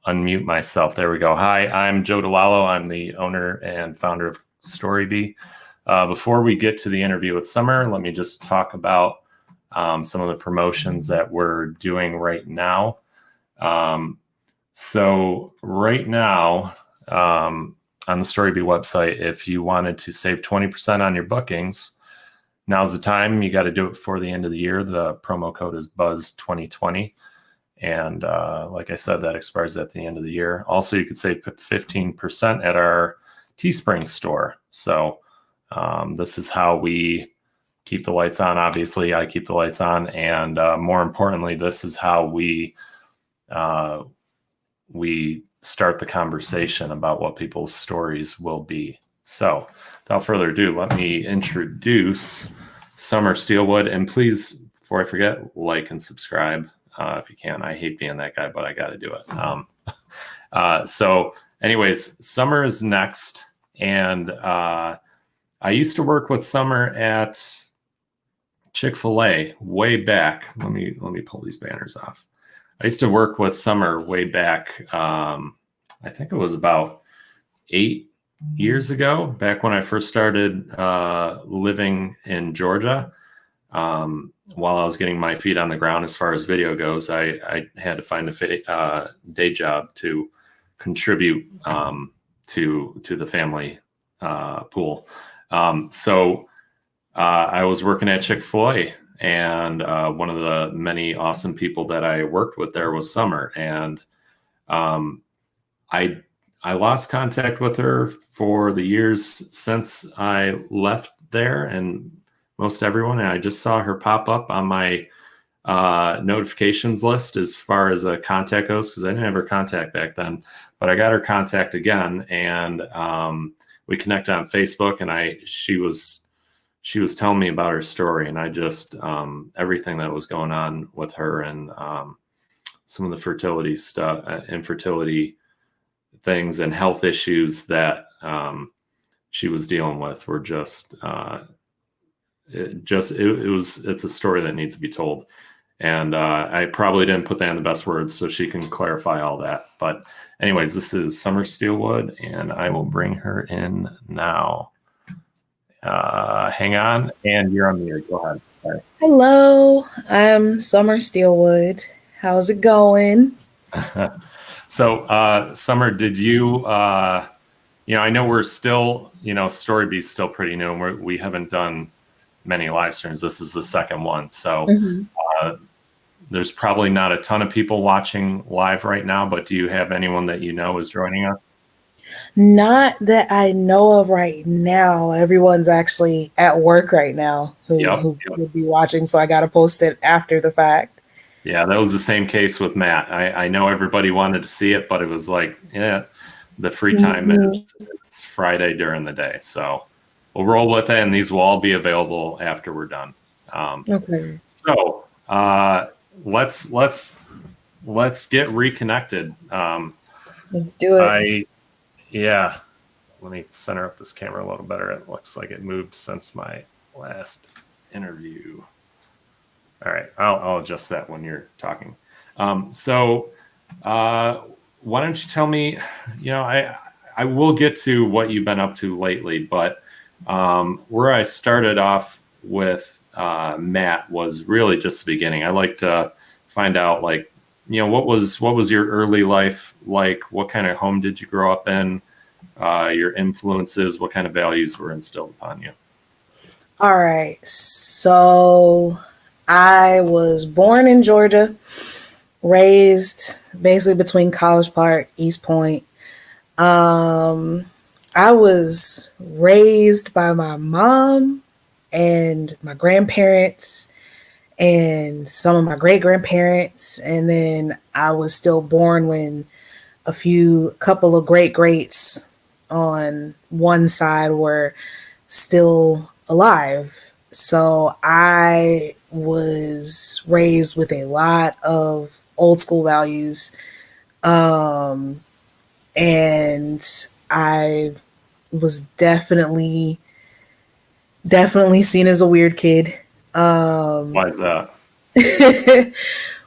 unmute myself. There we go. Hi, I'm Joe DeLallo. I'm the owner and founder of Storybee. Before we get to the interview with Sommer, let me just talk about some of the promotions that we're doing right now. So right now, on the Storybee website, if you wanted to save 20% on your bookings, now's the time. You got to do it before the end of the year. The promo code is BUZZ2020. And like I said, that expires at the end of the year. Also, you could save 15% at our Teespring store. So this is how we keep the lights on. Obviously, I keep the lights on. And more importantly, this is how we start the conversation about what people's stories will be. So without further ado, let me introduce Sommer Steelwood. And please, before I forget, like and subscribe if you can. I hate being that guy, but I got to do it. So anyways, Sommer is next. And I used to work with Sommer at Chick-fil-A way back. Let me pull these banners off. I used to work with Sommer way back. I think it was about 8 years ago, back when I first started living in Georgia. While I was getting my feet on the ground as far as video goes, I had to find a day job to contribute to the family pool. So I was working at Chick-fil-A, and one of the many awesome people that I worked with there was Sommer. And I lost contact with her for the years since I left there, and most everyone. And I just saw her pop up on my notifications list as far as a contact goes, because I didn't have her contact back then. But I got her contact again, and we connected on Facebook. And she was telling me about her story, and I just everything that was going on with her, and some of the fertility stuff, infertility things, and health issues that she was dealing with were it's a story that needs to be told. And I probably didn't put that in the best words, so she can clarify all that. But anyways, this is Sommer Steelwood, and I will bring her in now. Hang on, and you're on mute. Go ahead. Sorry. Hello, I'm Sommer Steelwood. How's it going? So, Sommer, did you, I know we're still, Storybee's still pretty new, and we haven't done many live streams. This is the second one. So there's probably not a ton of people watching live right now, but do you have anyone that you know is joining us? Not that I know of right now. Everyone's actually at work right now who would be watching, so I got to post it after the fact. Yeah, that was the same case with Matt. I know everybody wanted to see it, but it was like, the free time is Friday during the day. So we'll roll with it, and these will all be available after we're done. Okay. So let's get reconnected. Let's do it. Let me center up this camera a little better. It looks like it moved since my last interview. All right, I'll adjust that when you're talking. So why don't you tell me, I will get to what you've been up to lately, but where I started off with Matt was really just the beginning. I like to find out, like, what was your early life like? What kind of home did you grow up in? Your influences, what kind of values were instilled upon you? All right, so I was born in Georgia, raised basically between College Park, East Point. I was raised by my mom and my grandparents and some of my great-grandparents. And then I was still born when a couple of greats on one side were still alive. So I was raised with a lot of old school values. And I was definitely seen as a weird kid. Why is that?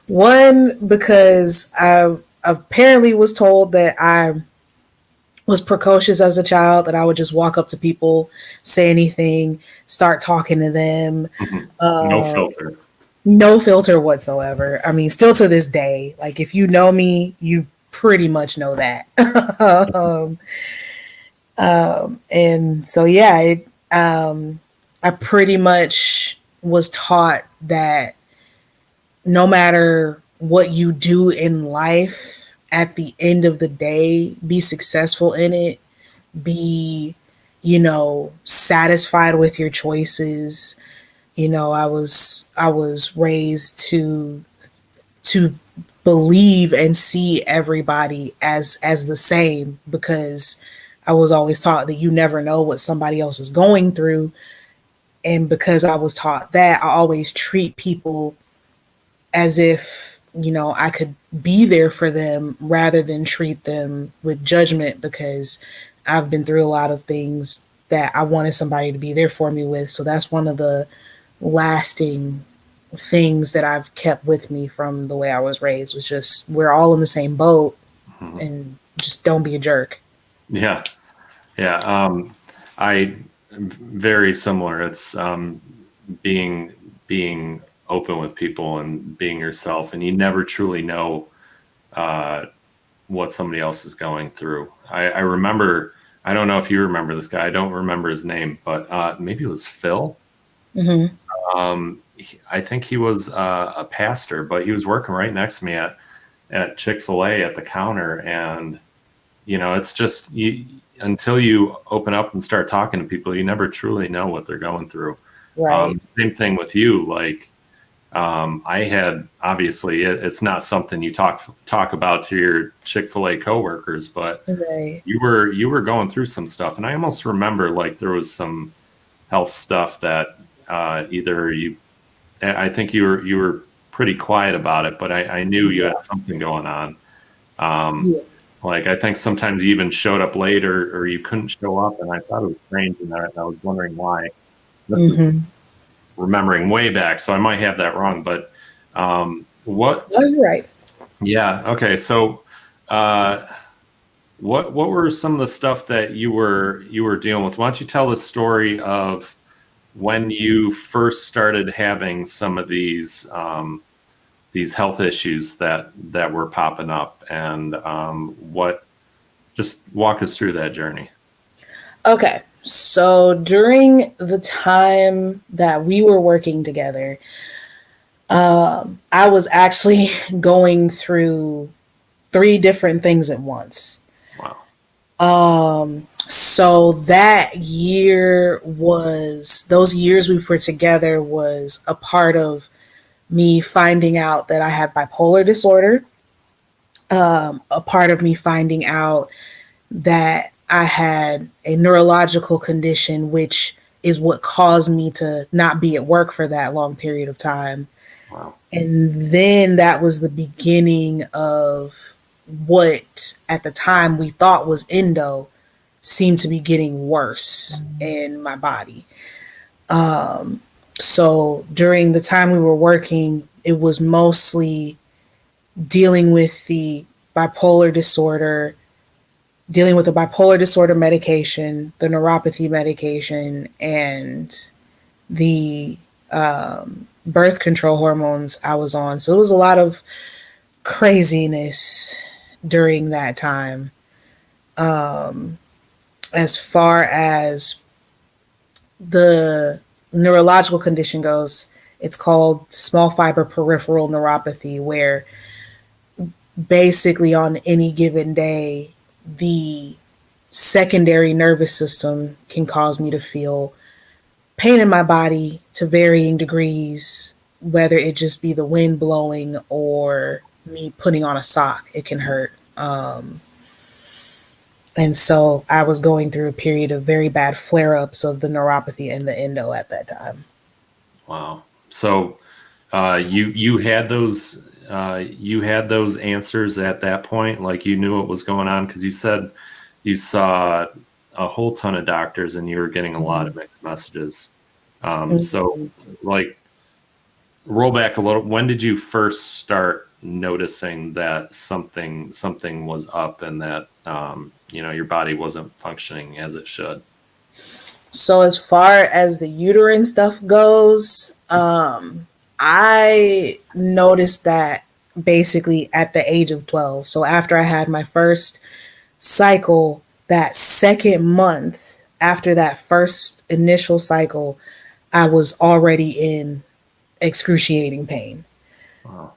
One, because I apparently was told that I was precocious as a child, that I would just walk up to people, say anything, start talking to them. No Uh, filter. no filter whatsoever. I mean, still to this day, like if you know me, you pretty much know that. And so, yeah, I pretty much was taught that no matter what you do in life, at the end of the day, be successful in it, be, satisfied with your choices. I was raised to believe and see everybody as the same, because I was always taught that you never know what somebody else is going through. And because I was taught that, I always treat people as if, I could be there for them rather than treat them with judgment, because I've been through a lot of things that I wanted somebody to be there for me with. So that's one of the lasting things that I've kept with me from the way I was raised, was just, we're all in the same boat, and just don't be a jerk. Yeah. Yeah. I very similar. It's being open with people and being yourself, and you never truly know uh, what somebody else is going through. I remember. I don't know if you remember this guy. I don't remember his name, but maybe it was Phil. Mm-hmm. I think he was a pastor, but he was working right next to me at Chick-fil-A at the counter, and it's just until you open up and start talking to people, you never truly know what they're going through. Right. Same thing with you. Like, I had, obviously it's not something you talk about to your Chick-fil-A coworkers, but Right. you were going through some stuff, and I almost remember like there was some health stuff that either I think you were pretty quiet about it, but I knew you Yeah. had something going on. Um, Yeah. like, I think sometimes you even showed up late, or you couldn't show up, and I thought it was strange, and I was wondering why. This is Mm-hmm. remembering way back, so I might have that wrong. But what? No, you're right. Yeah. Okay. So, uh, what were some of the stuff that you were dealing with? Why don't you tell the story of when you first started having some of these health issues that were popping up, and what? Just walk us through that journey. Okay. So during the time that we were working together, I was actually going through three different things at once. Wow. So that year was, those years we were together was a part of me finding out that I had bipolar disorder, a part of me finding out that I had a neurological condition, which is what caused me to not be at work for that long period of time. Wow. And then that was the beginning of what at the time we thought was endo seemed to be getting worse in my body. So during the time we were working, it was mostly dealing with the bipolar disorder, dealing with the bipolar disorder medication, the neuropathy medication, and the birth control hormones I was on. So it was a lot of craziness during that time. As far as the neurological condition goes, it's called small fiber peripheral neuropathy, where basically on any given day, the secondary nervous system can cause me to feel pain in my body to varying degrees, whether it just be the wind blowing or me putting on a sock, it can hurt. And so I was going through a period of very bad flare ups of the neuropathy and the endo at that time. Wow. So you had those answers at that point, like you knew what was going on, because you said you saw a whole ton of doctors and you were getting a lot of mixed messages. So, Mhm. like, roll back a little. When did you first start noticing that something was up and that your body wasn't functioning as it should? So as far as the uterine stuff goes, I noticed that basically at the age of 12. So after I had my first cycle, that second month after that first initial cycle, I was already in excruciating pain. Wow.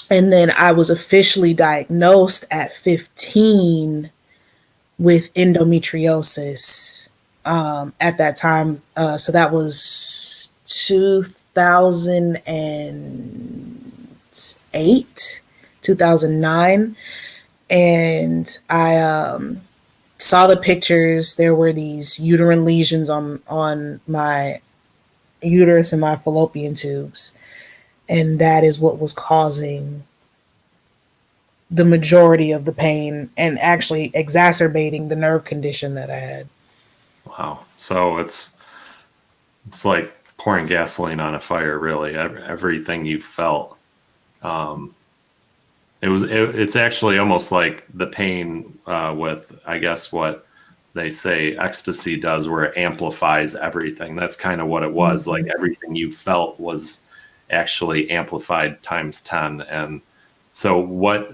And then I was officially diagnosed at 15 with endometriosis at that time. So that was 2008, 2009. And I saw the pictures. There were these uterine lesions on my uterus and my fallopian tubes. And that is what was causing the majority of the pain and actually exacerbating the nerve condition that I had. Wow. So it's like pouring gasoline on a fire, really. Everything you felt. It's actually almost like the pain with, I guess, what they say ecstasy does, where it amplifies everything. That's kind of what it was. Mm-hmm. Like everything you felt was actually amplified times 10. And so what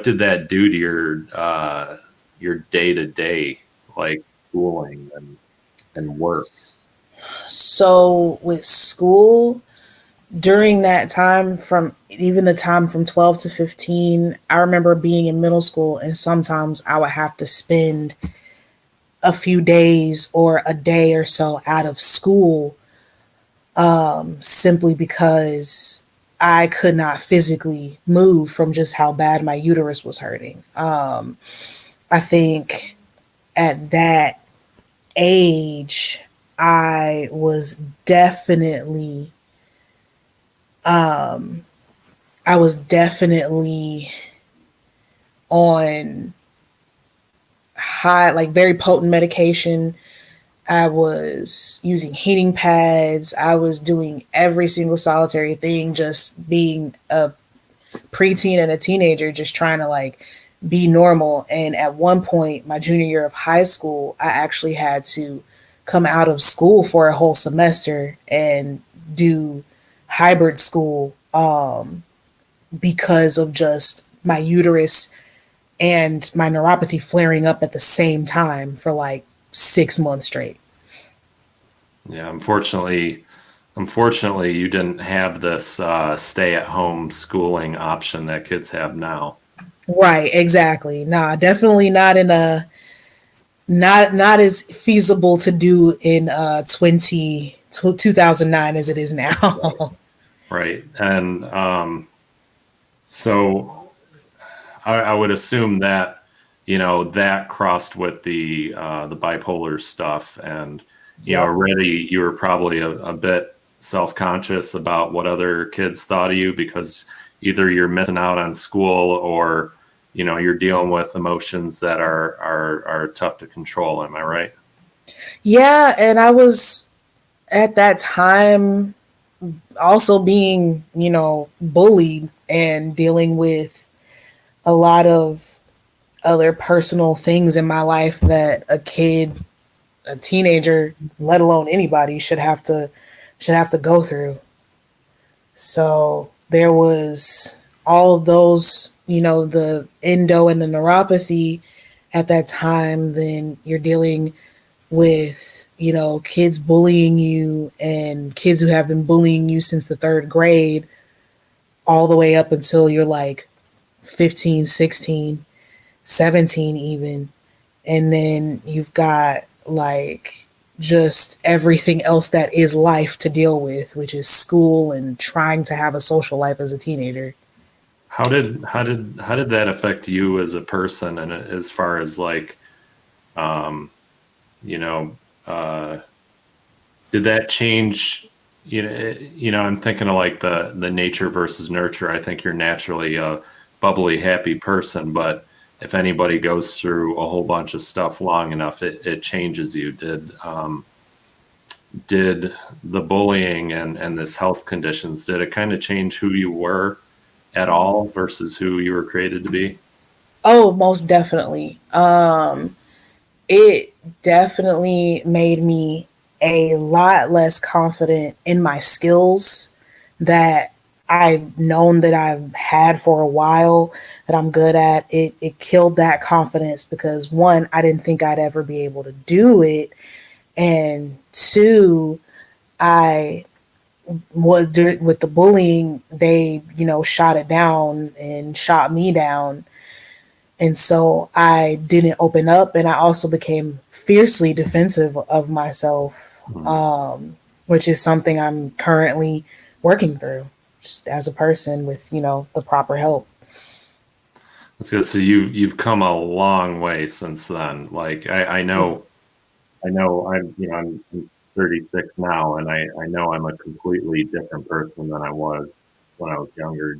did that do to your day-to-day, like schooling and work? So with school, during that time, from even the time from 12 to 15, I remember being in middle school and sometimes I would have to spend a few days or a day or so out of school simply because I could not physically move from just how bad my uterus was hurting. I think at that age, I was definitely um, I was definitely on high, like very potent medication. I was using heating pads. I was doing every single solitary thing, just being a preteen and a teenager, just trying to like be normal. And at one point, my junior year of high school, I actually had to come out of school for a whole semester and do hybrid school because of just my uterus and my neuropathy flaring up at the same time for like 6 months straight. Yeah, unfortunately, you didn't have this stay-at-home schooling option that kids have now. Right, exactly. Nah, definitely not in a not as feasible to do in 2009 as it is now. Right. And so I would assume that, that crossed with the bipolar stuff, and Yep. already you were probably a bit self-conscious about what other kids thought of you, because either you're missing out on school, or you're dealing with emotions that are tough to control. Am I right? Yeah, and I was at that time also being, bullied and dealing with a lot of other personal things in my life that a kid, a teenager, let alone anybody should have to go through. So there was all of those, the endo and the neuropathy at that time. Then you're dealing with, kids bullying you and kids who have been bullying you since the third grade, all the way up until you're like 15, 16, 17 even. And then you've got like just everything else that is life to deal with, which is school and trying to have a social life as a teenager. How did that affect you as a person, and as far as like, um, you know, uh, did that change? I'm thinking of like the nature versus nurture. I think you're naturally a bubbly, happy person, but if anybody goes through a whole bunch of stuff long enough, it changes you. did the bullying and this health conditions, did it kind of change who you were at all versus who you were created to be? Oh, most definitely. It definitely made me a lot less confident in my skills that I've known that I've had for a while, that I'm good at. It killed that confidence because one, I didn't think I'd ever be able to do it. And two, I was with the bullying, they, shot it down and shot me down. And so I didn't open up, and I also became fiercely defensive of myself, Hmm. which is something I'm currently working through just as a person with, the proper help. That's good. So you've come a long way since then. Like I know I'm 36 now, and I know I'm a completely different person than I was when I was younger.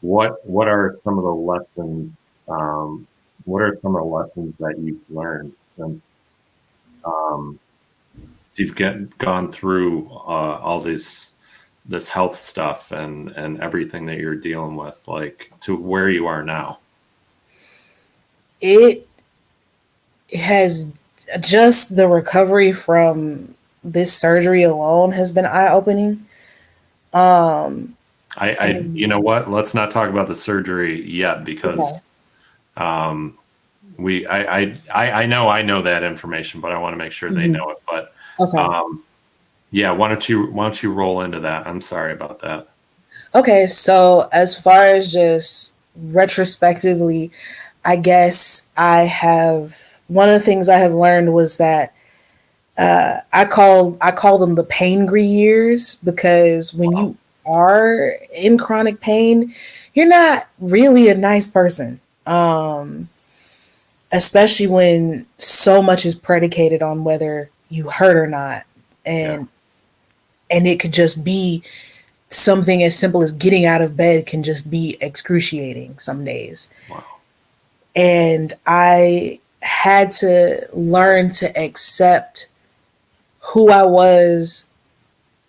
What are some of the lessons? Um, what are some of the lessons that you've learned um, since you've gone through all this health stuff and everything that you're dealing with, like to where you are now? It has just the recovery from this surgery alone has been eye opening. Um, You and know what? Let's not talk about the surgery yet okay, because um, I know that information, but I want to make sure they mhm, know it. But okay, um, yeah, why don't you roll into that? I'm sorry about that. okay. So as far as just retrospectively, I guess I have one of the things I have learned was that I call them the pain-gree years because when Wow. you are in chronic pain, you're not really a nice person. Especially when so much is predicated on whether you hurt or not, Yeah. and it could just be something as simple as getting out of bed can just be excruciating some days. Wow. And I had to learn to accept who I was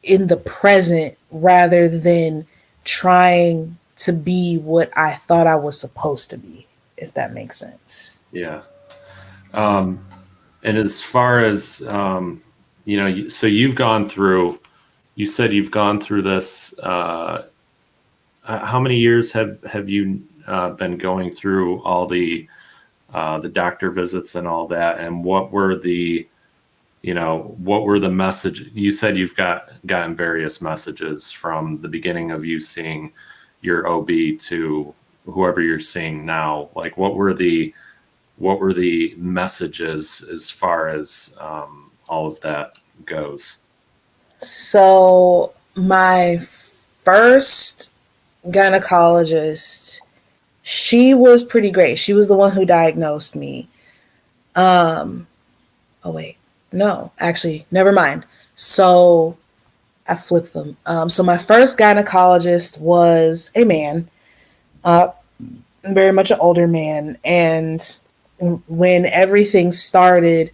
in the present rather than trying to be what I thought I was supposed to be, if that makes sense. Yeah. Um, and as far as so you've gone through. You said you've gone through this. How many years have you been going through all the doctor visits and all that? And what were the message? You said you've gotten various messages from the beginning of you seeing your OB to whoever you're seeing now. Like, what were the messages as far as all of that goes? So, my first gynecologist, she was pretty great. She was the one who diagnosed me. Um, oh, wait. No, actually, never mind. So, I flipped them. So, my first gynecologist was a man. Uh, very much an older man. And when everything started,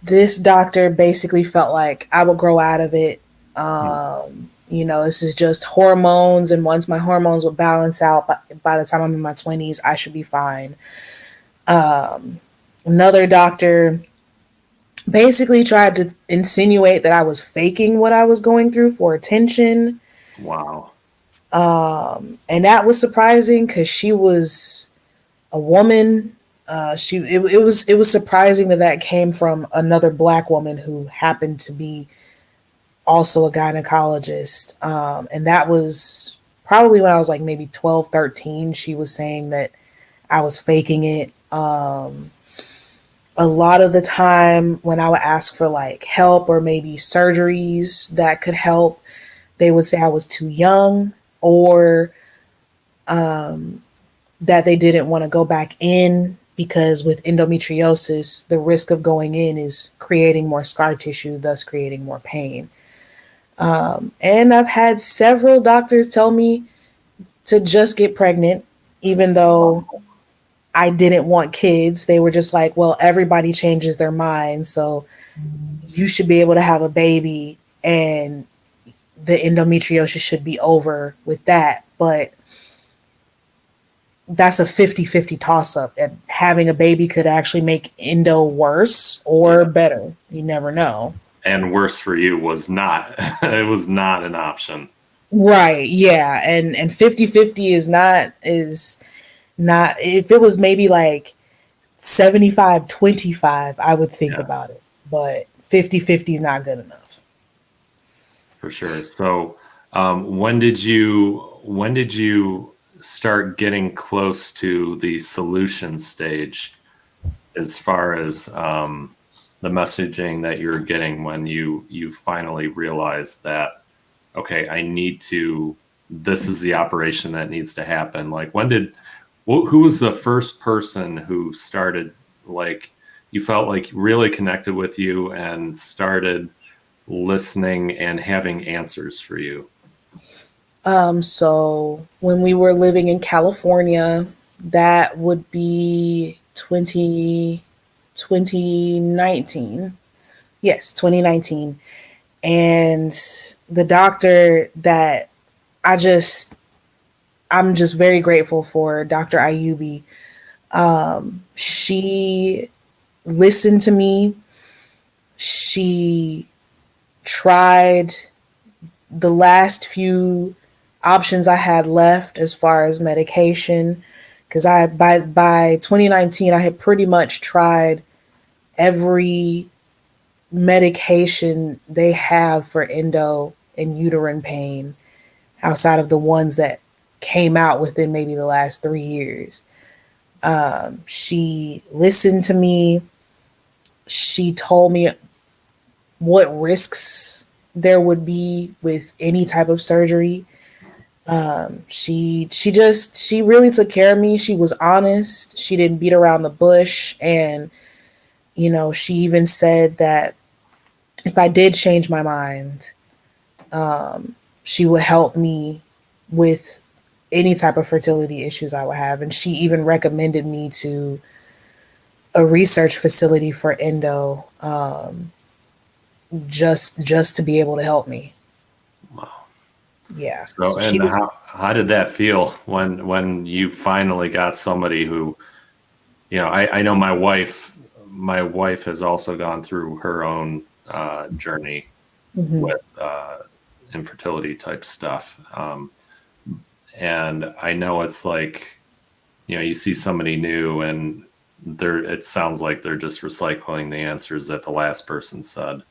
this doctor basically felt like I would grow out of it. Hmm. This is just hormones. And once my hormones would balance out, by the time I'm in my 20s, I should be fine. Um, Another doctor basically tried to insinuate that I was faking what I was going through for attention. Wow. And that was surprising because she was a woman. It was surprising that that came from another black woman who happened to be also a gynecologist. And that was probably when I was like maybe 12, 13. She was saying that I was faking it. A lot of the time when I would ask for like help or maybe surgeries that could help, they would say I was too young, or um, that they didn't want to go back in because with endometriosis, the risk of going in is creating more scar tissue, thus creating more pain. And I've had several doctors tell me to just get pregnant, even though I didn't want kids. They were just like, well, everybody changes their mind. So you should be able to have a baby and the endometriosis should be over with that. But that's a 50-50 toss up. And having a baby could actually make endo worse or better. You never know. And worse for you was not, it was not an option. Right. Yeah. And 50-50 is not, if it was maybe like 75-25, I would think about it. But 50-50 is not good enough. For sure. So when did you start getting close to the solution stage as far as the messaging that you're getting when you finally realized that, okay, this is the operation that needs to happen? Like who was the first person who started, like, you felt like really connected with you and started listening and having answers for you? So when we were living in California, that would be 2019. Yes, 2019. And the doctor that I just, I'm just very grateful for, Dr. Ayubi. She listened to me. She tried the last few options I had left as far as medication, because I by 2019 I had pretty much tried every medication they have for endo and uterine pain outside of the ones that came out within maybe the last 3 years. She listened to me. She told me what risks there would be with any type of surgery. She really took care of me. She was honest. She didn't beat around the bush. And, she even said that if I did change my mind, she would help me with any type of fertility issues I would have. And she even recommended me to a research facility for endo, just to be able to help me. Wow. Yeah. So, and how did that feel when you finally got somebody who, I know my wife has also gone through her own journey with infertility type stuff. And I know it's like, you see somebody new and it sounds like they're just recycling the answers that the last person said.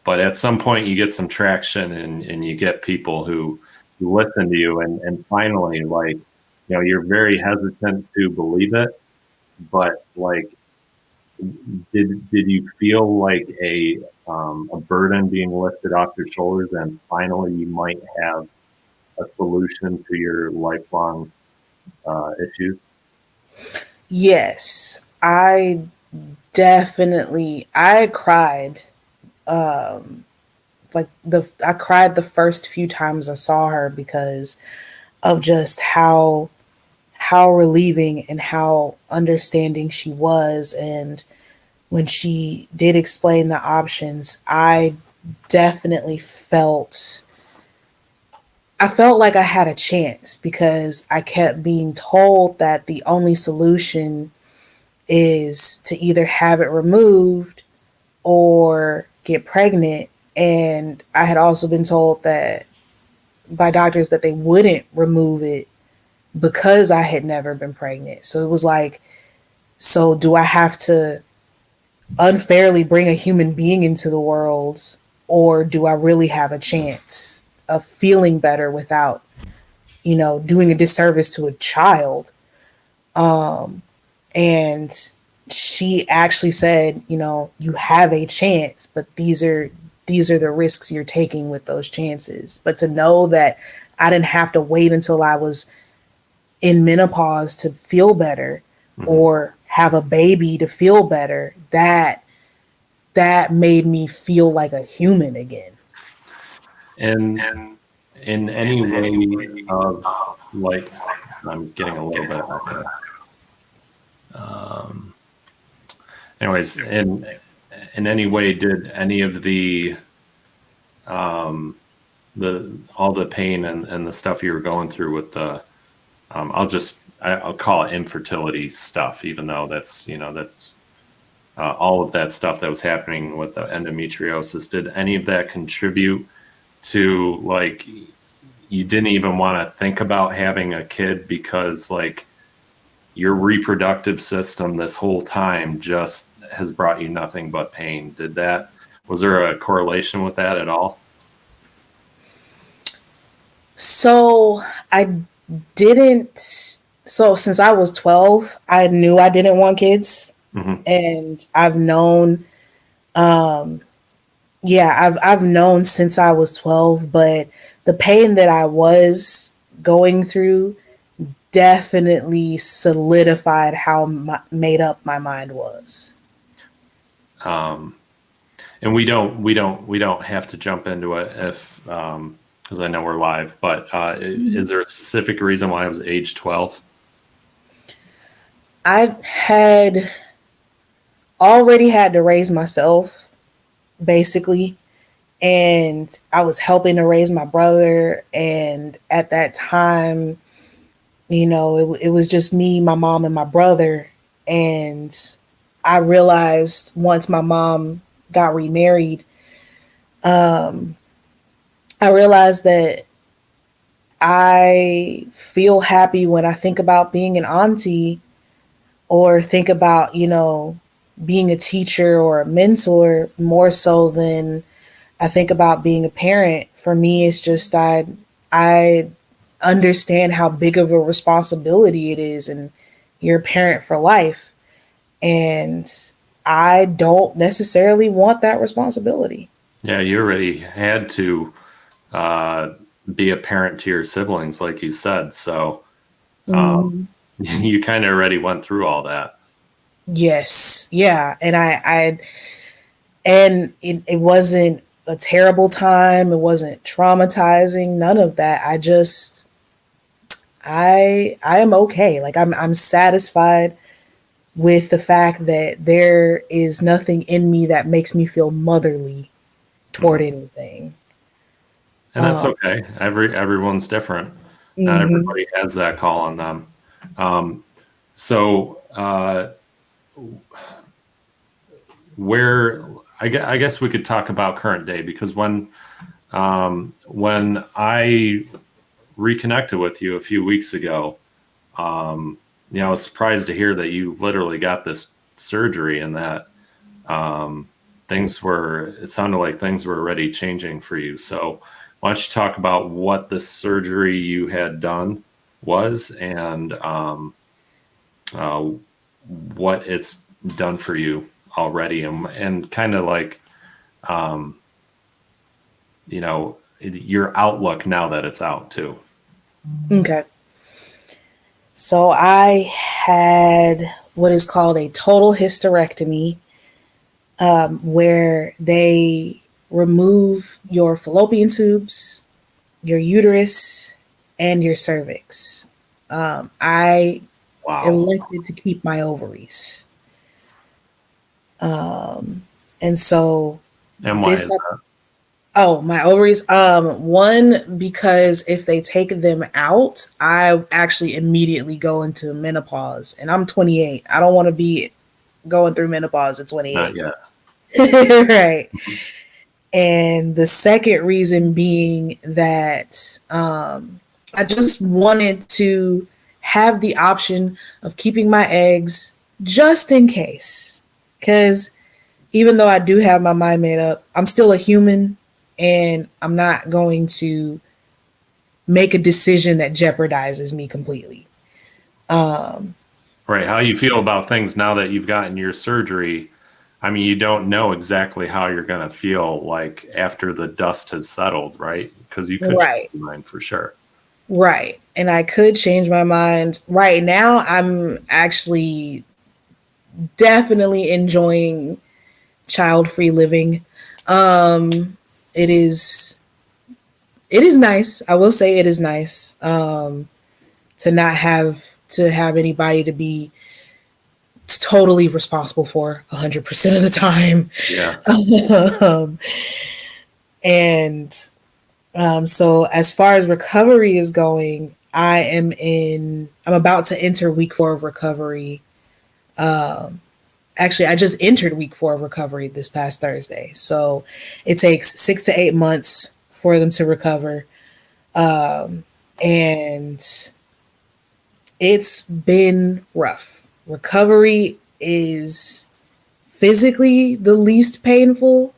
But at some point you get some traction and you get people who listen to you and finally, like, you're very hesitant to believe it, but like, did you feel like a burden being lifted off your shoulders and finally you might have a solution to your lifelong issues? Yes, I I cried. I cried the first few times I saw her because of just how relieving and how understanding she was. And when she did explain the options, definitely I felt like I had a chance, because I kept being told that the only solution is to either have it removed or get pregnant. And I had also been told that by doctors that they wouldn't remove it because I had never been pregnant. So it was like, so do I have to unfairly bring a human being into the world, or do I really have a chance of feeling better without, doing a disservice to a child? And she actually said, you have a chance, but these are the risks you're taking with those chances. But to know that I didn't have to wait until I was in menopause to feel better, or have a baby to feel better, that made me feel like a human again. And in any way of, like, I'm getting a little bit echo. Anyways, in in any way did any of um, all the pain and the stuff you were going through with the I'll call it infertility stuff, even though that's all of that stuff that was happening with the endometriosis. Did any of that contribute to like you didn't even want to think about having a kid because like your reproductive system this whole time just has brought you nothing but pain? Was there a correlation with that at all? So I didn't. So since I was 12, I knew I didn't want kids, Mm-hmm. and I've known. Yeah, I've known since I was 12, but the pain that I was going through definitely solidified how made up my mind was. Um, and we don't have to jump into it if because I know we're live. But is there a specific reason why I was age 12? I had already had to raise myself, basically, and I was helping to raise my brother. And at that time, it was just me, my mom, and my brother. And I realized once my mom got remarried, um, I realized that I feel happy when I think about being an auntie or think about, being a teacher or a mentor more so than I think about being a parent. For me, it's just I understand how big of a responsibility it is, and you're a parent for life. And I don't necessarily want that responsibility. Yeah, you already had to uh, be a parent to your siblings, like you said. So Mm, you kind of already went through all that. yes. Yeah. And it wasn't a terrible time. It wasn't traumatizing. None of that. I am okay. Like I'm satisfied with the fact that there is nothing in me that makes me feel motherly toward Mhm. anything. And that's Um, okay. Everyone's different. Not mhm. everybody has that call on them. Um, so where I guess we could talk about current day because when I reconnected with you a few weeks ago, I was surprised to hear that you literally got this surgery and that um, it sounded like things were already changing for you. So why don't you talk about what the surgery you had done was and uh, what it's done for you already and kind of like, um, your outlook now that it's out too. Okay. So I had what is called a total hysterectomy, where they remove your fallopian tubes, your uterus, and your cervix. I Wow. elected to keep my ovaries. Um, and so And why this, is that? oh, my ovaries. One, because if they take them out, I actually immediately go into menopause, and I'm 28. I don't want to be going through menopause at Not 28. yet. Right. And the second reason being that I just wanted to have the option of keeping my eggs just in case. Because even though I do have my mind made up, I'm still a human, and I'm not going to make a decision that jeopardizes me completely. Um, Right. How you feel about things now that you've gotten your surgery. I mean, you don't know exactly how you're going to feel like after the dust has settled, right? Because you could change right, your mind for sure. right. And I could change my mind. Right now, I'm actually definitely enjoying child free living. Um, it is it is nice. I will say it is nice to not have to have anybody to be totally responsible for 100% of the time. Yeah. um, and so as far as recovery is going, I'm about to enter week 4 of recovery. Actually, I just entered week 4 of recovery this past Thursday. So it takes 6 to 8 months for them to recover. And it's been rough. Recovery is physically the least painful.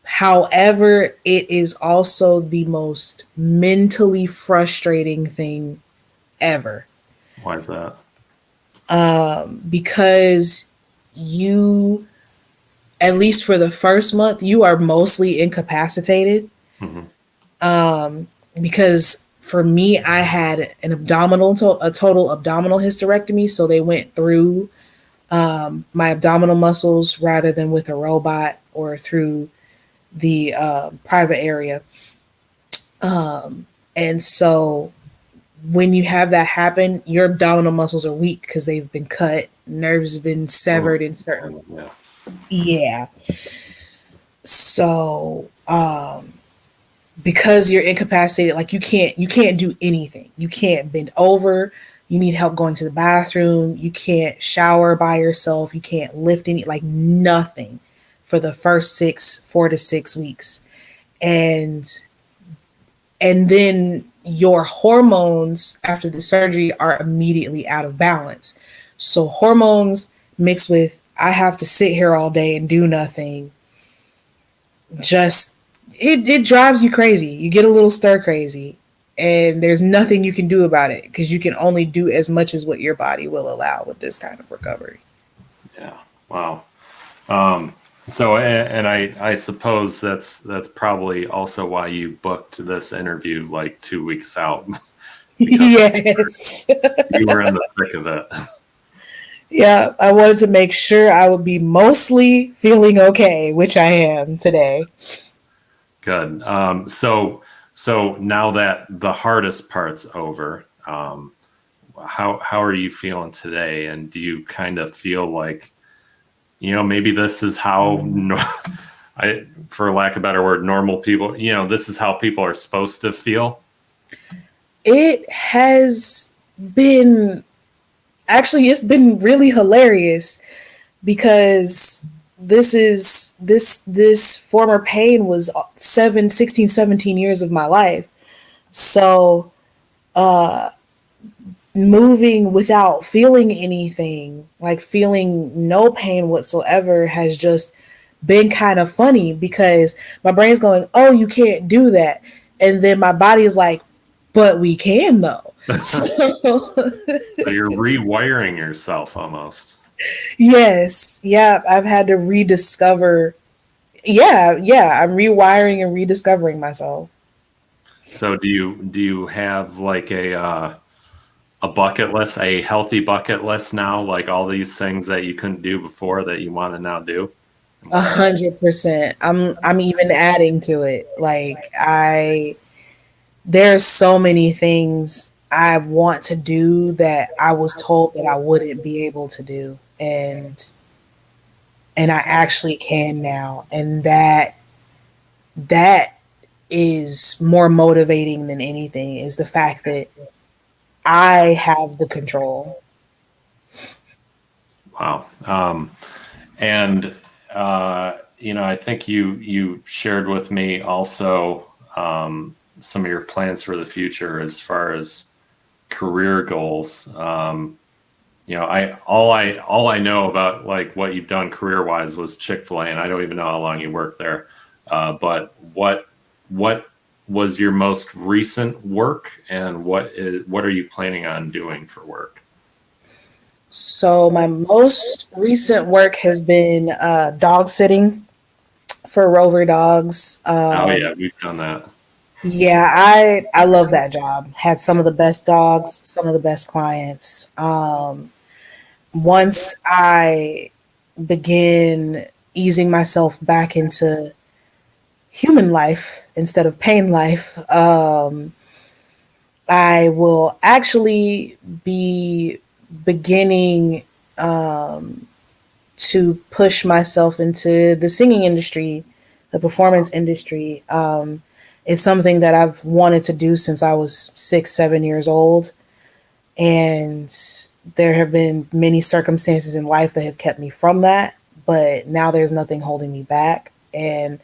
However, it is also the most mentally frustrating thing ever. Why is that? Because you, at least for the first month, you are mostly incapacitated. Mm-hmm. Because for me, I had a total abdominal hysterectomy. So they went through my abdominal muscles rather than with a robot or through the private area. And so when you have that happen, your abdominal muscles are weak because they've been cut, nerves have been severed in certain. Yeah. Yeah. So because you're incapacitated, like you can't do anything. You can't bend over. You need help going to the bathroom. You can't shower by yourself. You can't lift like nothing for the first 4 to 6 weeks. And then your hormones after the surgery are immediately out of balance. So hormones mixed with I have to sit here all day and do nothing, just it drives you crazy. You get a little stir crazy, and there's nothing you can do about it because you can only do as much as what your body will allow with this kind of recovery. Yeah. Wow. So, and I suppose that's probably also why you booked this interview like 2 weeks out. Yes. You were in the thick of it. Yeah, I wanted to make sure I would be mostly feeling okay, which I am today. Good. So now that the hardest part's over, how are you feeling today? And do you kind of feel like, maybe this is how, for lack of a better word, normal people, this is how people are supposed to feel? It has been, actually, it's been really hilarious because this former pain was 16, 17 years of my life. So moving without feeling anything, like feeling no pain whatsoever, has just been kind of funny because my brain's going, oh, you can't do that. And then my body is like, but we can though. So, So you're rewiring yourself almost. yes. Yeah. I've had to rediscover. Yeah. I'm rewiring and rediscovering myself. So do you have like a bucket list, a healthy bucket list now, like all these things that you couldn't do before that you want to now do? 100%. I'm even adding to it. There's so many things I want to do that I was told that I wouldn't be able to do. And I actually can now. And that is more motivating than anything, is the fact that I have the control. Wow. And I think you shared with me also some of your plans for the future as far as career goals. All I know about like what you've done career wise was Chick-fil-A, and I don't even know how long you worked there. But what was your most recent work, and what are you planning on doing for work? So my most recent work has been dog sitting for Rover Dogs. Oh yeah, we've done that. Yeah, I love that job. Had some of the best dogs, some of the best clients. Once I begin easing myself back into human life instead of pain life, I will actually be beginning to push myself into the singing industry, the performance industry. It's something that I've wanted to do since I was 6, 7 years old. And there have been many circumstances in life that have kept me from that. But now there's nothing holding me back. And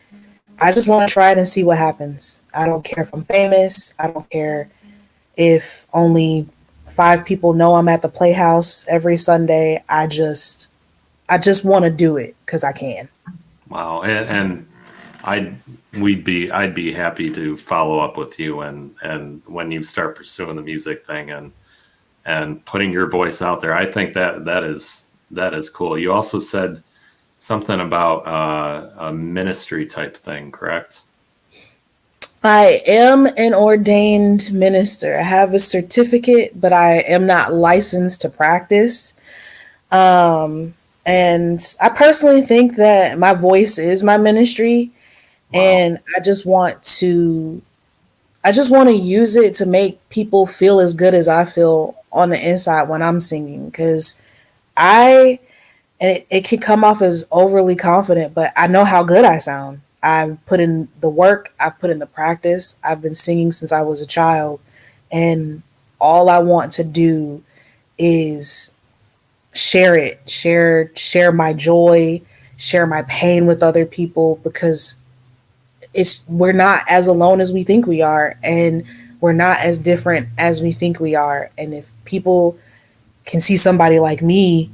I just want to try it and see what happens. I don't care if I'm famous. I don't care if only 5 people know I'm at the Playhouse every Sunday. I just want to do it because I can. Wow. And I'd be happy to follow up with you and when you start pursuing the music thing and putting your voice out there. I think that is cool. You also said something about a ministry type thing, correct? I am an ordained minister. I have a certificate, but I am not licensed to practice. Um, and I personally think that my voice is my ministry, Wow. and I just want to use it to make people feel as good as I feel on the inside when I'm singing. Because I and it can come off as overly confident, but I know how good I sound. I've put in the work, I've put in the practice. I've been singing since I was a child, and all I want to do is share my joy, share my pain with other people, because we're not as alone as we think we are, and we're not as different as we think we are. And if people can see somebody like me,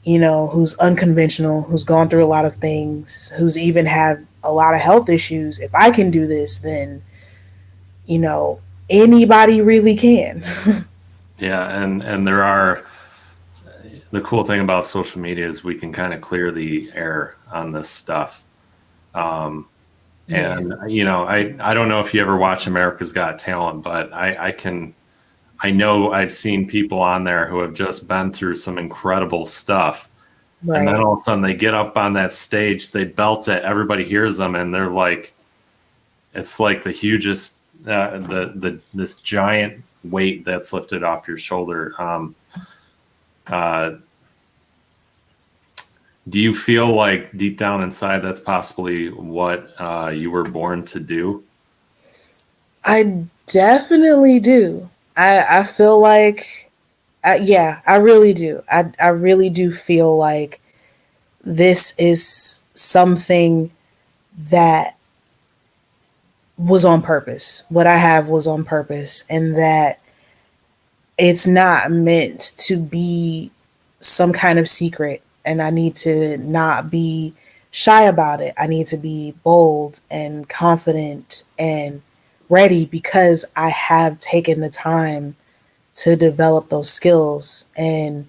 who's unconventional, who's gone through a lot of things, who's even had a lot of health issues, if I can do this, then you know anybody really can. Yeah, and there are the cool thing about social media is we can kind of clear the air on this stuff. Um, Yes. and I don't know if you ever watch America's Got Talent, but I know I've seen people on there who have just been through some incredible stuff. And then Right. all of a sudden they get up on that stage, they belt it, everybody hears them, and they're like, it's like the hugest, this giant weight that's lifted off your shoulder. Uh, do you feel like deep down inside that's possibly what you were born to do? I definitely do. I feel like, yeah, I really do. I really do feel like this is something that was on purpose. What I have was on purpose, and that it's not meant to be some kind of secret. And I need to not be shy about it. I need to be bold and confident and ready, because I have taken the time to develop those skills. And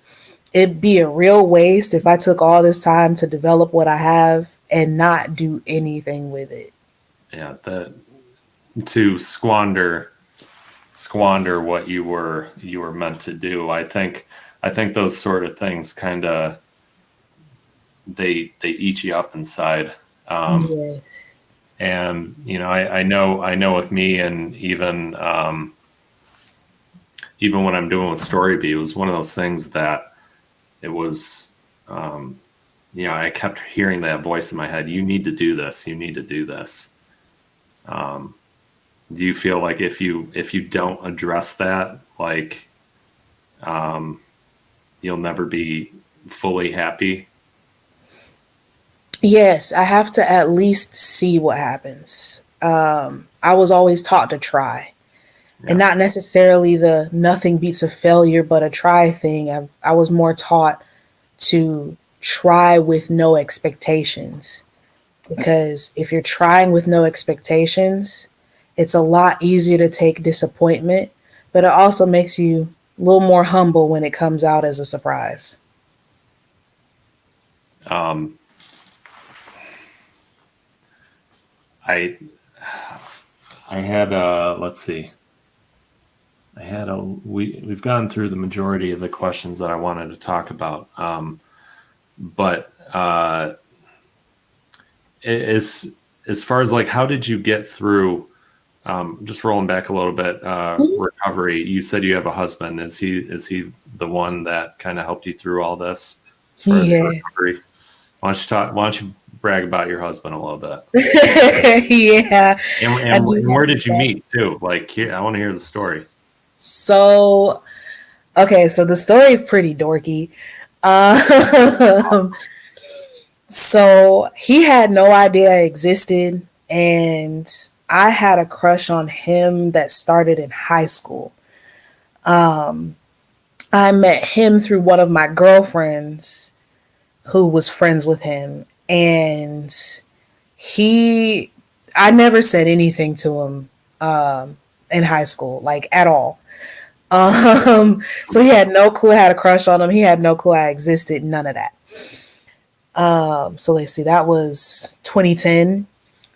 it'd be a real waste if I took all this time to develop what I have and not do anything with it. Yeah, that to squander what you were meant to do. I think those sort of things kind of they eat you up inside. Yes. And I know with me, and even when I'm doing with Storybe, it was one of those things that it was, I kept hearing that voice in my head. You need to do this. You need to do this. Um, do you feel like if you don't address that, like, um, you'll never be fully happy? Yes, I have to at least see what happens. I was always taught to try, and Yeah. not necessarily the nothing beats a failure, but a try thing. I was more taught to try with no expectations, because if you're trying with no expectations, it's a lot easier to take disappointment, but it also makes you a little more humble when it comes out as a surprise. Um, I I had let's see. We've gone through the majority of the questions that I wanted to talk about. But as far as like, how did you get through? Just rolling back a little bit, recovery. You said you have a husband. Is he the one that kind of helped you through all this? as far as your recovery? Yes. Why don't you brag about your husband a little bit? Yeah, I And do where have did you that. meet too? Like, here, I want to hear the story. So, okay, so the story is pretty dorky. Um, so he had no idea I existed, and I had a crush on him that started in high school. Um, I met him through one of my girlfriends who was friends with him, and he, I never said anything to him in high school, like at all. So he had no clue I had a crush on him. He had no clue I existed. None of that. So let's see, that was 2010.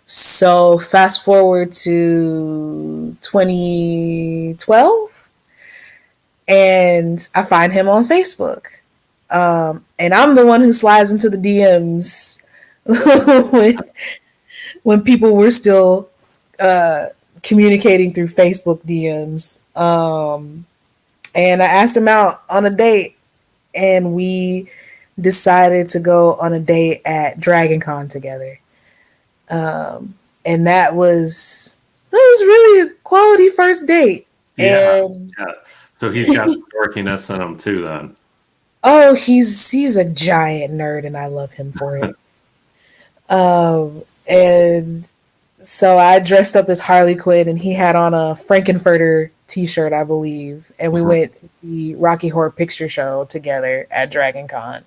So fast forward to 2012, and I find him on Facebook. And I'm the one who slides into the DMs when, when people were still uh, communicating through Facebook DMs. And I asked him out on a date, and we decided to go on a date at Dragon Con together. And that was really a quality first date. Yeah, And yeah. So he's got some dorkiness in him too, then. oh, he's a giant nerd, and I love him for it. And so I dressed up as Harley Quinn, and he had on a Frankenfurter T-shirt, I believe, and we Mhm. went to the Rocky Horror Picture Show together at Dragon Con.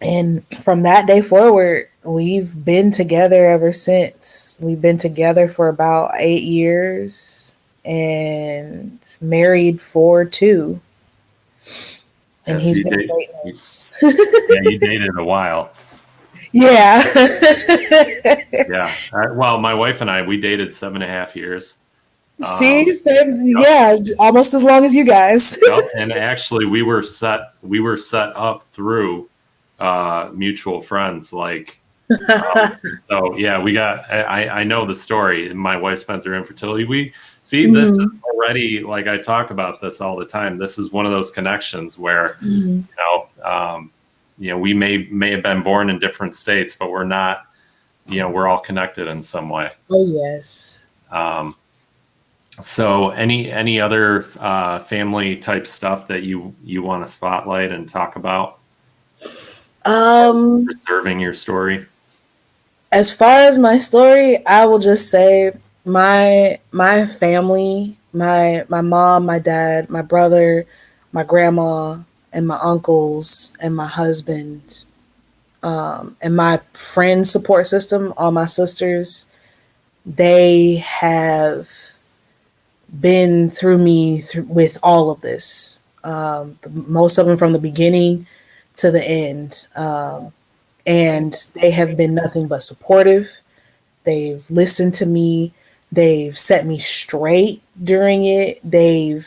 And from that day forward, we've been together ever since. We've been together for about 8 years and married for 2. Yeah, And so he's been a great you, nurse. yeah, you dated a while. Yeah. Yeah. Well, my wife and I, we dated 7.5 years. See, same, Yep, yeah, almost as long as you guys. yep. And actually, we were set up through mutual friends. Like, so yeah, we got. I know the story. My wife's been through infertility. We see this is Mhm. already, like, I talk about this all the time. This is one of those connections where Mhm. we may have been born in different states, but we're not. We're all connected in some way. Oh yes. Um, so any other family type stuff that you want to spotlight and talk about as far as Um, preserving your story? as far as my story, I will just say my family, my mom, my dad, my brother, my grandma, and my uncles and my husband, and my friend support system, all my sisters, they have been through me with all of this. Most of them from the beginning to the end. And they have been nothing but supportive. They've listened to me. They've set me straight during it. They've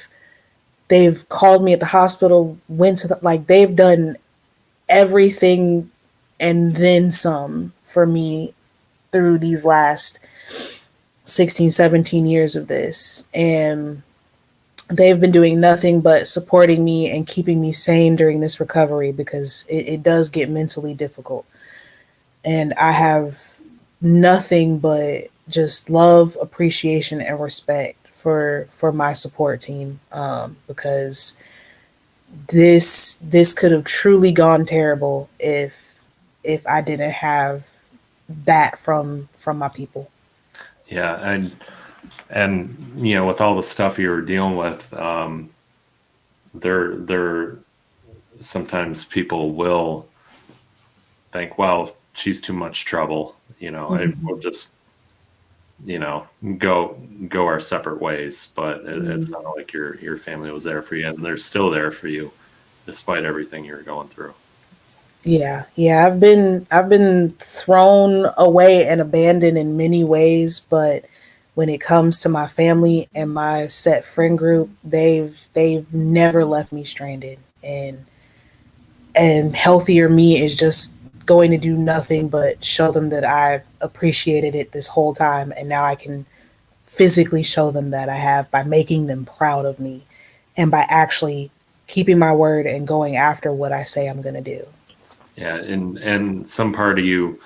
called me at the hospital, went to like they've done everything and then some for me through these last 16, 17 years of this. And they've been doing nothing but supporting me and keeping me sane during this recovery because it does get mentally difficult. And I have nothing but just love, appreciation, and respect for my support team, because this could have truly gone terrible if I didn't have that from my people. Yeah, and with all the stuff you were dealing with, there sometimes people will think, well, she's too much trouble. I Mhm. will just you know go go our separate ways. But it's Mhm. not like your family was there for you, and they're still there for you despite everything you're going through. Yeah, yeah, I've been thrown away and abandoned in many ways, but when it comes to my family and my set friend group, they've never left me stranded. And healthier me is just going to do nothing but show them that I've appreciated it this whole time, and now I can physically show them that I have by making them proud of me and by actually keeping my word and going after what I say I'm going to do. Yeah, and some part of you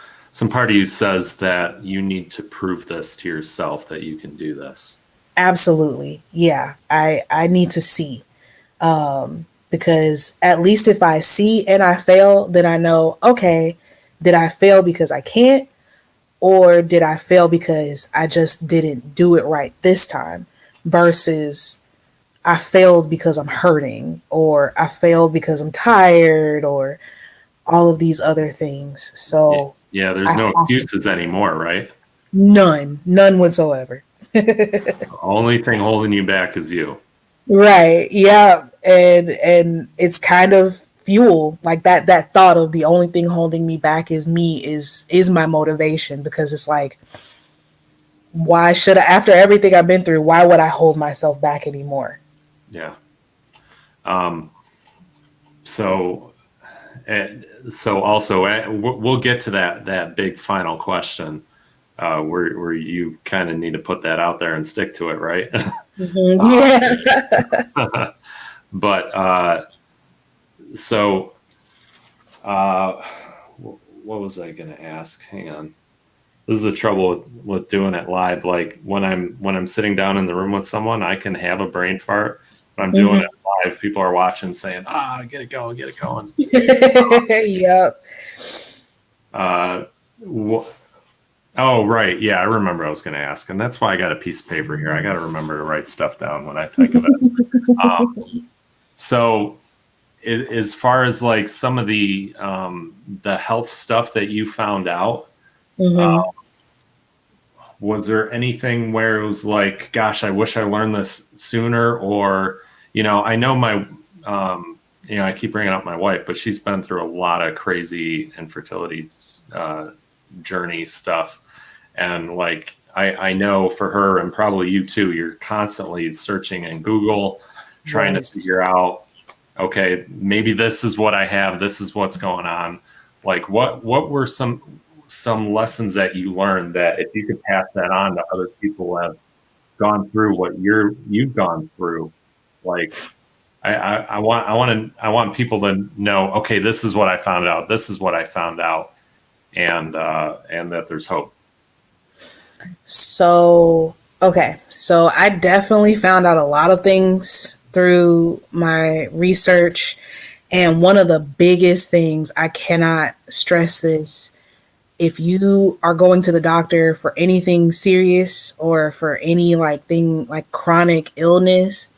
says that you need to prove this to yourself that you can do this. Absolutely. Yeah. I need to see. Because at least if I see and I fail, then I know, okay, did I fail because I can't? Or did I fail because I just didn't do it right this time? Versus I failed because I'm hurting, or I failed because I'm tired, or all of these other things. So Yeah, there's I no have to, excuses anymore, right? none whatsoever. The only thing holding you back is you. Right. Yeah. And it's kind of fuel, like that thought of the only thing holding me back is me is my motivation, because it's like, why should I, after everything I've been through, why would I hold myself back anymore? Yeah. Um, so, so also, we'll get to that big final question, where you kind of need to put that out there and stick to it, right? Mhm. Um, Yeah. but so, uh, what was I going to ask? Hang on. This is the trouble with doing it live. Like when I'm sitting down in the room with someone, I can have a brain fart. When I'm doing Mhm. it live, people are watching, saying, get it going, get it going." Yep. Uh, wh- oh, right. Yeah, I remember I was going to ask. And that's why I got a piece of paper here. I got to remember to write stuff down when I think of it. Um, so, as far as like some of the health stuff that you found out, uh, Hmm. was there anything where it was like, gosh, I wish I learned this sooner? Or, I know I keep bringing up my wife, but she's been through a lot of crazy infertility journey stuff. And like, I know for her, and probably you too, you're constantly searching in Google, trying to Yes. figure out, okay, maybe this is what I have, this is what's going on. Like, what were some lessons that you learned that if you could pass that on to other people who have gone through what you've gone through, like, I want people to know, okay, this is what I found out, this is what I found out, and that there's hope. So, okay. So I definitely found out a lot of things through my research. And one of the biggest things, I cannot stress this, if you are going to the doctor for anything serious or for any like thing like chronic illness,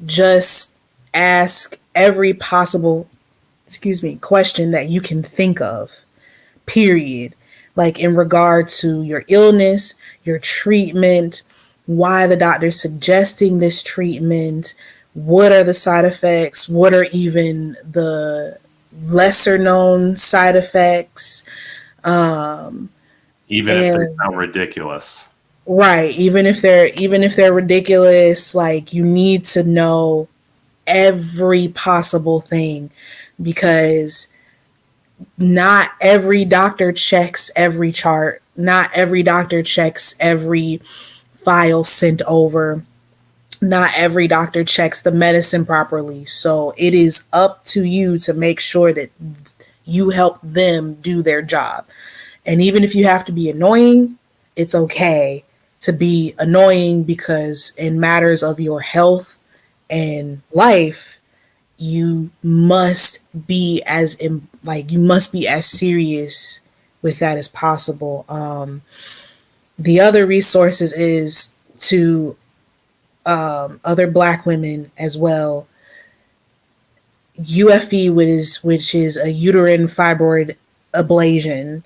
just ask every possible, question that you can think of, period. Like in regard to your illness, your treatment, why the doctor's suggesting this treatment, what are the side effects, what are even the lesser known side effects. Um, Even if they and sound ridiculous. right, even if they're ridiculous, like you need to know every possible thing, because not every doctor checks every chart. Not every doctor checks every file sent over. Not every doctor checks the medicine properly. So it is up to you to make sure that you help them do their job. And even if you have to be annoying, it's okay to be annoying, because in matters of your health and life, you must be you must be as serious with that as possible. The other resources is to other Black women as well. UFE, which is a uterine fibroid ablation,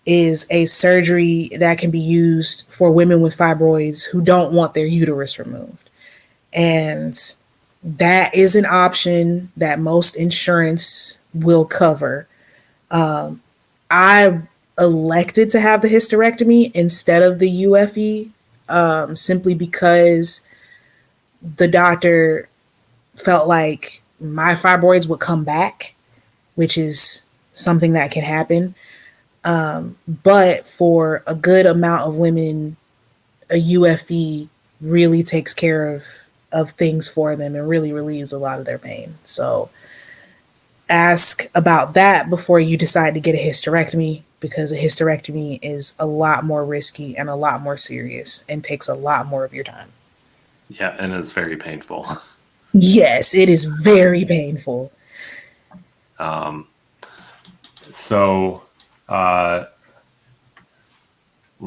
is a surgery that can be used for women with fibroids who don't want their uterus removed. And that is an option that most insurance will cover. I elected to have the hysterectomy instead of the UFE, simply because the doctor felt like my fibroids would come back, which is something that can happen. But for a good amount of women, a UFE really takes care of of things for them and really relieves a lot of their pain. So ask about that before you decide to get a hysterectomy, because a hysterectomy is a lot more risky and a lot more serious and takes a lot more of your time. Yeah, and it's very painful. Yes, it is very painful. So let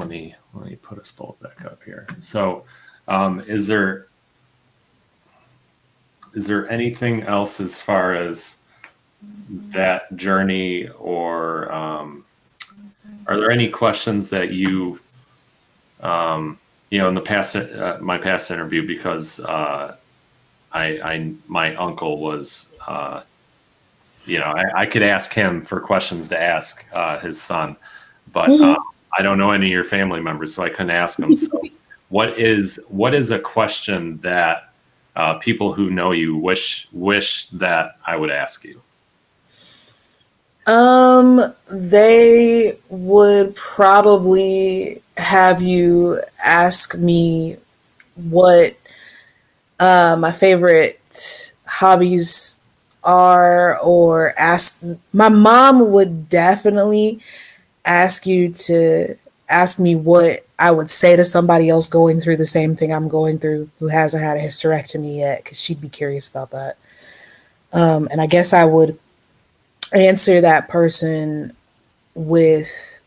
me put us both back up here. So is there anything else as far as that journey, or are there any questions that you in the past, my past interview, because my uncle was I could ask him for questions to ask his son, but I don't know any of your family members, so I couldn't ask them. So what is a question that people who know you wish that I would ask you? They would probably have you ask me what my favorite hobbies are, or ask my mom would definitely ask you to ask me what I would say to somebody else going through the same thing I'm going through who hasn't had a hysterectomy yet, because she'd be curious about that. And I guess I would answer that person with,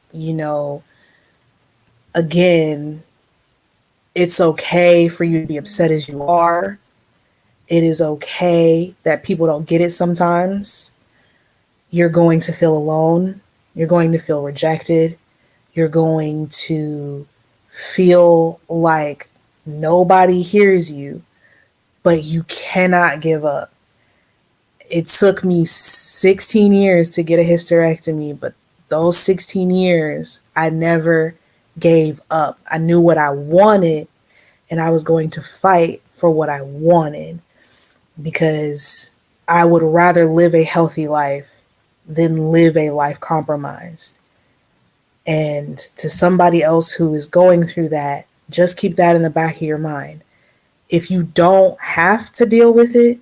again, it's okay for you to be upset as you are. It is okay that people don't get it sometimes. You're going to feel alone. You're going to feel rejected. You're going to feel like nobody hears you, but you cannot give up. It took me 16 years to get a hysterectomy, but those 16 years, I never gave up. I knew what I wanted, and I was going to fight for what I wanted, because I would rather live a healthy life than live a life compromised. And to somebody else who is going through that, just keep that in the back of your mind. If you don't have to deal with it,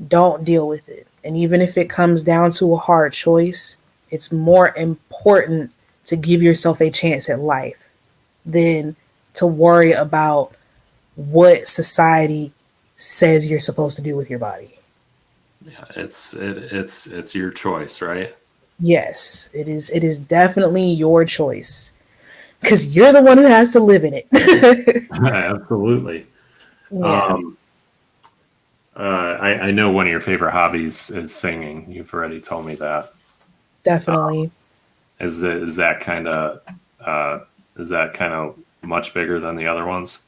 don't deal with it. And even if it comes down to a hard choice, it's more important to give yourself a chance at life than to worry about what society says you're supposed to do with your body. Yeah, it's your choice, right? Yes, it is. It is definitely your choice, because you're the one who has to live in it. Absolutely. Yeah. I know one of your favorite hobbies is singing. You've already told me that. Definitely. Is that kind of much bigger than the other ones?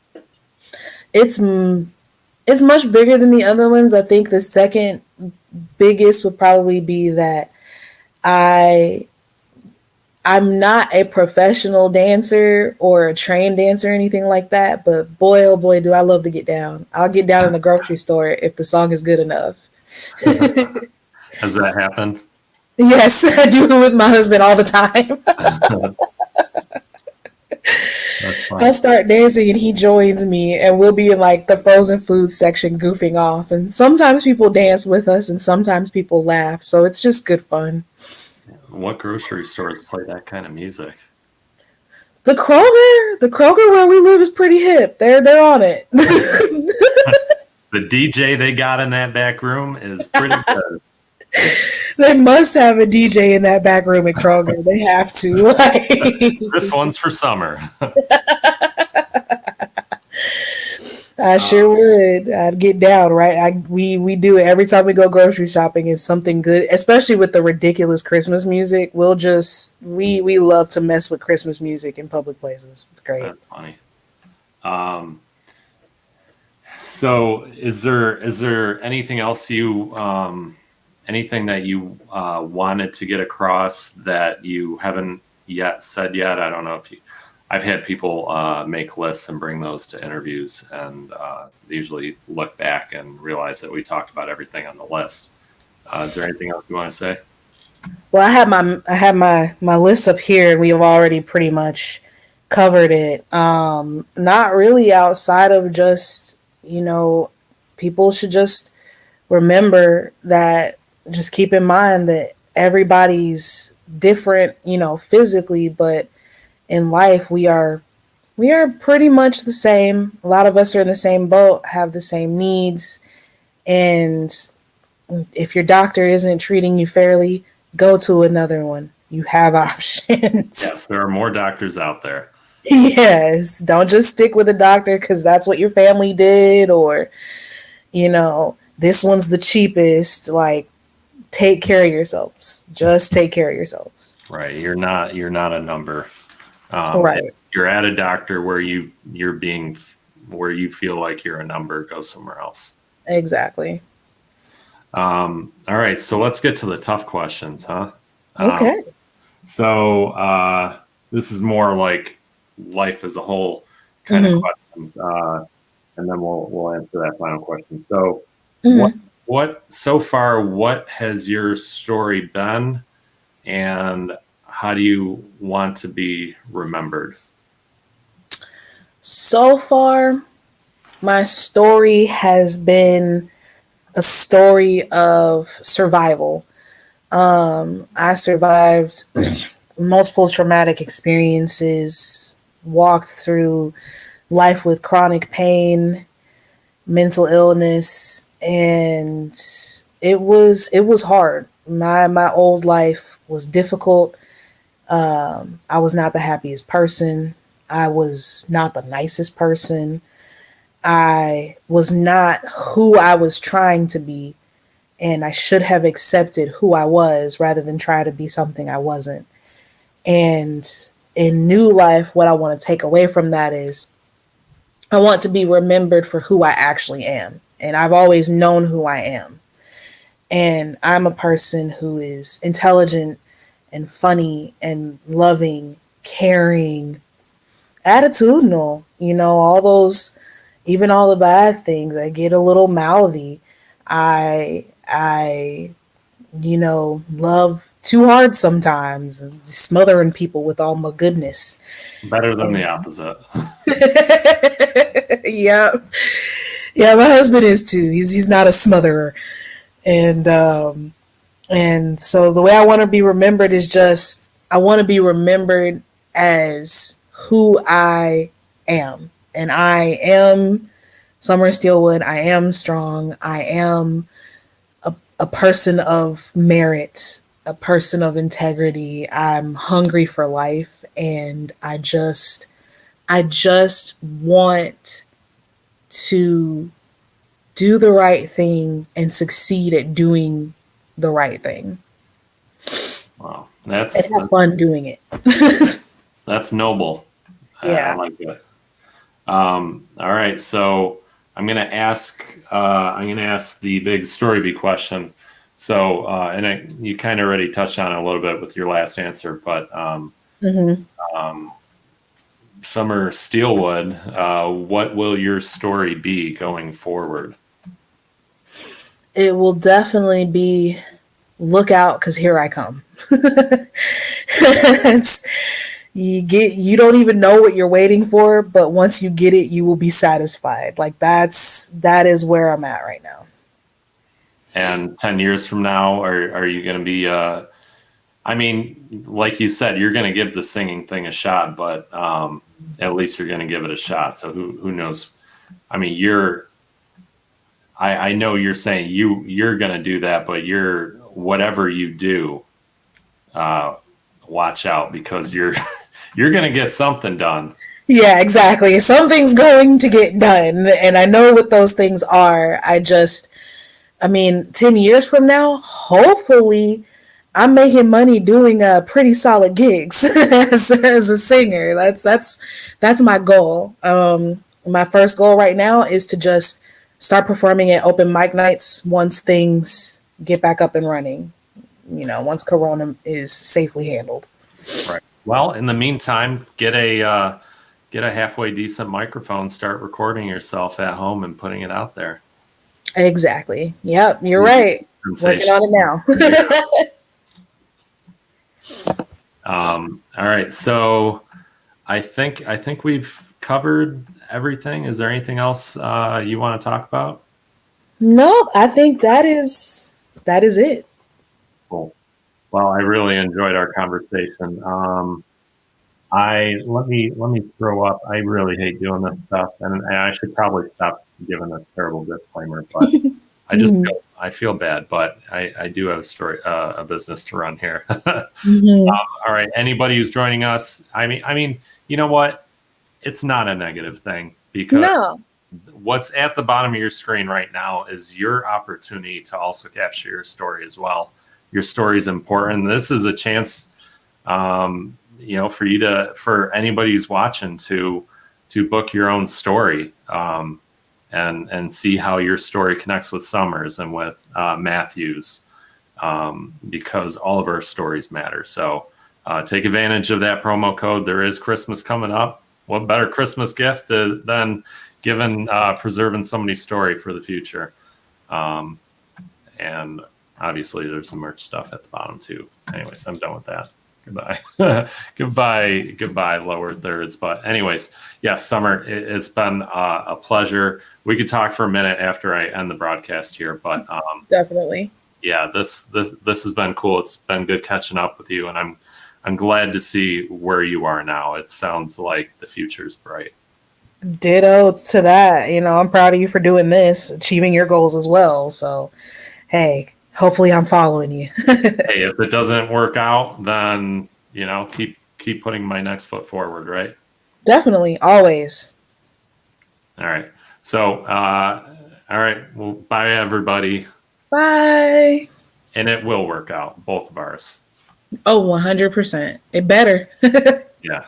It's much bigger than the other ones. I think the second biggest would probably be that I'm not a professional dancer or a trained dancer or anything like that, but boy, oh boy, do I love to get down. I'll get down in the grocery store if the song is good enough. Has that happened? Yes, I do it with my husband all the time. I'll start dancing and he joins me, and we'll be in like the frozen food section goofing off. And sometimes people dance with us and sometimes people laugh. So it's just good fun. What grocery stores play that kind of music? The Kroger where we live is pretty hip. They're on it. The DJ they got in that back room is pretty good. They must have a DJ in that back room at Kroger. They have to. This one's for Sommer. I sure would. I'd get down, right? We do it every time we go grocery shopping. If something good, especially with the ridiculous Christmas music, we love to mess with Christmas music in public places. It's great. That's funny. So is there anything else anything that you wanted to get across that you haven't yet said yet? I don't know if I've had people make lists and bring those to interviews, and they usually look back and realize that we talked about everything on the list. Is there anything else you want to say? Well, I have my list up here, and we have already pretty much covered it. Not really outside of just, people should just remember that, just keep in mind that everybody's different, physically, but in life we are pretty much the same. A lot of us are in the same boat, have the same needs, and if your doctor isn't treating you fairly, go to another one. You have options. Yes, there are more doctors out there. Yes, don't just stick with a doctor because that's what your family did, or this one's the cheapest. Like, take care of yourselves. Just take care of yourselves. Right. You're not a number. Right. If you're at a doctor where where you feel like you're a number, go somewhere else. Exactly. All right. So let's get to the tough questions, huh? Okay. So this is more like life as a whole kind of questions. And then we'll answer that final question. So what so far, what has your story been, and how do you want to be remembered? So far, my story has been a story of survival. I survived multiple traumatic experiences, walked through life with chronic pain, mental illness, and it was hard. My old life was difficult. I was not the happiest person. I was not the nicest person. I was not who I was trying to be, and I should have accepted who I was rather than try to be something I wasn't. And in new life, what I want to take away from that is I want to be remembered for who I actually am. And I've always known who I am. And I'm a person who is intelligent and funny and loving, caring, attitudinal, all those, even all the bad things. I get a little mouthy. I love too hard sometimes, and smothering people with all my goodness. Better than the opposite. Yeah. Yeah, my husband is too. He's not a smotherer. And so the way I want to be remembered is just I want to be remembered as who I am. And I am Sommer Steelwood. I am strong. I am a person of merit, a person of integrity. I'm hungry for life, and I just want to do the right thing and succeed at doing the right thing. Wow, And have fun doing it. that's noble. Yeah. I like it. All right, so I'm gonna ask the big story bee question. So, you kind of already touched on it a little bit with your last answer, but Sommer Steelwood, what will your story be going forward? It will definitely be look out because here I come. You don't even know what you're waiting for, but once you get it, you will be satisfied. Like that is where I'm at right now. And 10 years from now, are you going to be, I mean, like you said, you're going to give the singing thing a shot, but at least you're going to give it a shot. So who knows? I mean, I know you're saying you're going to do that, but whatever you do, watch out because you're going to get something done. Yeah, exactly. Something's going to get done. And I know what those things are. 10 years from now, hopefully I'm making money doing pretty solid gigs as a singer. That's my goal. My first goal right now is to just start performing at open mic nights once things get back up and running. Once Corona is safely handled. Right. Well, in the meantime, get a halfway decent microphone, start recording yourself at home and putting it out there. Exactly. Yep, you're right. Working on it now. All right. So I think we've covered everything. Is there anything else you want to talk about? No, I think that is it. Cool. Well, I really enjoyed our conversation. Let me throw up. I really hate doing this stuff, and I should probably stop giving this terrible disclaimer. But Mhm. I feel bad. But I do have a business to run here. Mhm. All right. Anybody who's joining us, I mean, you know what? It's not a negative thing because No. what's at the bottom of your screen right now is your opportunity to also capture your story as well. Your story is important. This is a chance, for anybody who's watching to book your own story, and see how your story connects with Summers and with Matthews, because all of our stories matter. So take advantage of that promo code. There is Christmas coming up. What better Christmas gift than preserving somebody's story for the future? And obviously, there's some merch stuff at the bottom too. Anyways, I'm done with that. Goodbye. Goodbye, lower thirds. But anyways, yes, Summer, it's been a pleasure. We could talk for a minute after I end the broadcast here, but Definitely. yeah, this has been cool. It's been good catching up with you, and I'm glad to see where you are now. It sounds like the future's bright. Ditto to that. I'm proud of you for doing this, achieving your goals as well. So, hey, hopefully I'm following you. Hey, if it doesn't work out, then keep putting my next foot forward, right? Definitely, always. All right. So, all right. Well, bye everybody, Bye. and it will work out, both of ours. Oh, 100%. It better. Yeah.